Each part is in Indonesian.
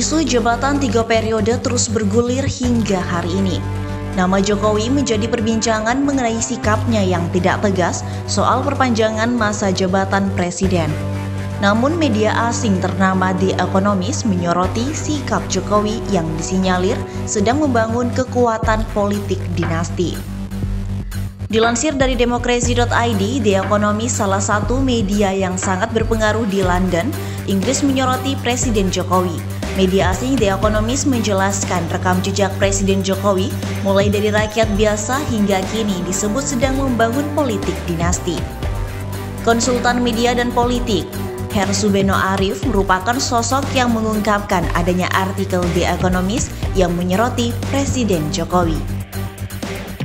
Isu jabatan 3 periode terus bergulir hingga hari ini. Nama Jokowi menjadi perbincangan mengenai sikapnya yang tidak tegas soal perpanjangan masa jabatan presiden. Namun media asing ternama The Economist menyoroti sikap Jokowi yang disinyalir sedang membangun kekuatan politik dinasti. Dilansir dari Demokrasi.id, The Economist, salah satu media yang sangat berpengaruh di London, Inggris, menyoroti Presiden Jokowi. Media asing The Economist menjelaskan rekam jejak Presiden Jokowi mulai dari rakyat biasa hingga kini disebut sedang membangun politik dinasti. Konsultan media dan politik Hersubeno Arif merupakan sosok yang mengungkapkan adanya artikel The Economist yang menyoroti Presiden Jokowi.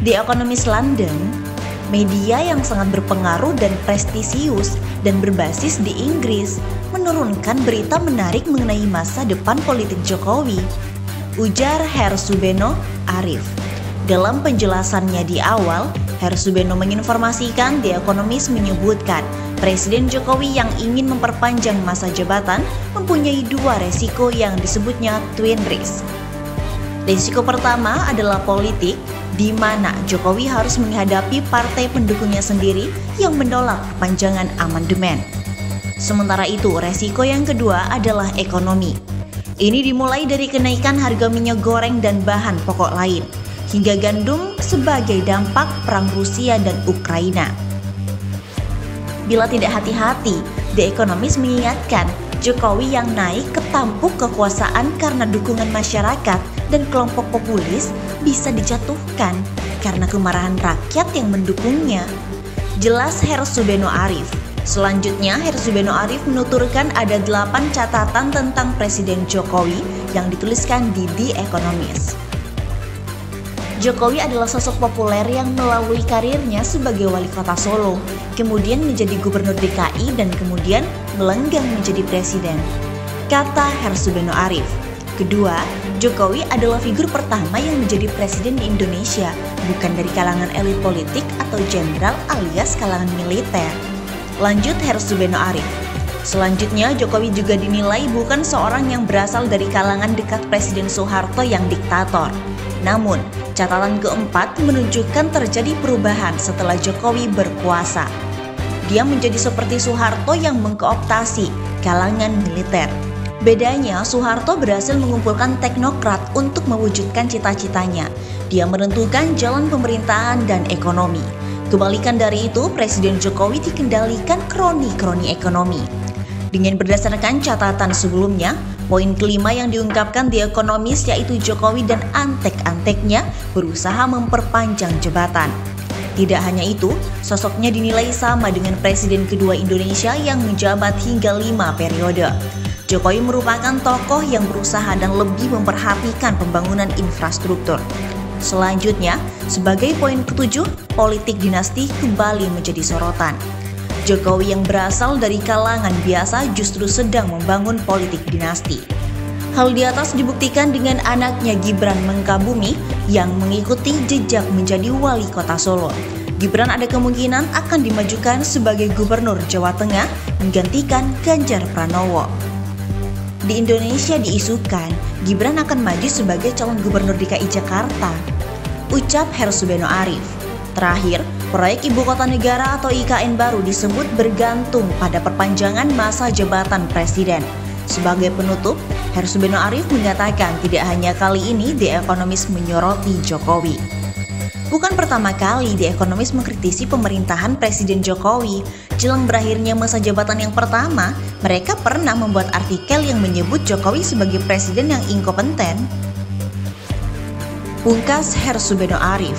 The Economist London, media yang sangat berpengaruh dan prestisius dan berbasis di Inggris, menurunkan berita menarik mengenai masa depan politik Jokowi, ujar Hersubeno Arif. Dalam penjelasannya di awal, Hersubeno menginformasikan The Economist menyebutkan Presiden Jokowi yang ingin memperpanjang masa jabatan mempunyai dua resiko yang disebutnya twin risk. Resiko pertama adalah politik, di mana Jokowi harus menghadapi partai pendukungnya sendiri yang menolak perpanjangan amandemen. Sementara itu, resiko yang kedua adalah ekonomi. Ini dimulai dari kenaikan harga minyak goreng dan bahan pokok lain, hingga gandum sebagai dampak perang Rusia dan Ukraina. Bila tidak hati-hati, The Economist mengingatkan Jokowi yang naik ke tampuk kekuasaan karena dukungan masyarakat dan kelompok populis bisa dijatuhkan karena kemarahan rakyat yang mendukungnya. Jelas Hersubeno Arif. Selanjutnya, Hersubeno Arif menuturkan ada 8 catatan tentang Presiden Jokowi yang dituliskan di The Economist. Jokowi adalah sosok populer yang melalui karirnya sebagai wali kota Solo, kemudian menjadi gubernur DKI dan kemudian melenggang menjadi presiden, kata Hersubeno Arif. Kedua, Jokowi adalah figur pertama yang menjadi presiden di Indonesia, bukan dari kalangan elit politik atau jenderal alias kalangan militer. Lanjut Hersubeno Arif. Selanjutnya, Jokowi juga dinilai bukan seorang yang berasal dari kalangan dekat Presiden Soeharto yang diktator. Namun, catatan keempat menunjukkan terjadi perubahan setelah Jokowi berkuasa. Dia menjadi seperti Soeharto yang mengkooptasi kalangan militer. Bedanya, Soeharto berhasil mengumpulkan teknokrat untuk mewujudkan cita-citanya. Dia menentukan jalan pemerintahan dan ekonomi. Kebalikan dari itu, Presiden Jokowi dikendalikan kroni-kroni ekonomi. Dengan berdasarkan catatan sebelumnya, poin kelima yang diungkapkan The Economist yaitu Jokowi dan antek-anteknya berusaha memperpanjang jabatan. Tidak hanya itu, sosoknya dinilai sama dengan Presiden kedua Indonesia yang menjabat hingga 5 periode. Jokowi merupakan tokoh yang berusaha dan lebih memperhatikan pembangunan infrastruktur. Selanjutnya, sebagai poin ketujuh, politik dinasti kembali menjadi sorotan. Jokowi yang berasal dari kalangan biasa justru sedang membangun politik dinasti. Hal di atas dibuktikan dengan anaknya Gibran Mengkabumi yang mengikuti jejak menjadi wali kota Solo. Gibran ada kemungkinan akan dimajukan sebagai gubernur Jawa Tengah menggantikan Ganjar Pranowo. Di Indonesia diisukan Gibran akan maju sebagai calon gubernur DKI Jakarta, ucap Hersubeno Arif. Terakhir, proyek Ibu Kota Negara atau IKN baru disebut bergantung pada perpanjangan masa jabatan presiden. Sebagai penutup, Hersubeno Arif mengatakan tidak hanya kali ini The Economist menyoroti Jokowi. Bukan pertama kali The Economist mengkritisi pemerintahan Presiden Jokowi. Jelang berakhirnya masa jabatan yang pertama, mereka pernah membuat artikel yang menyebut Jokowi sebagai presiden yang inkompeten. Pungkas Hersubeno Arif.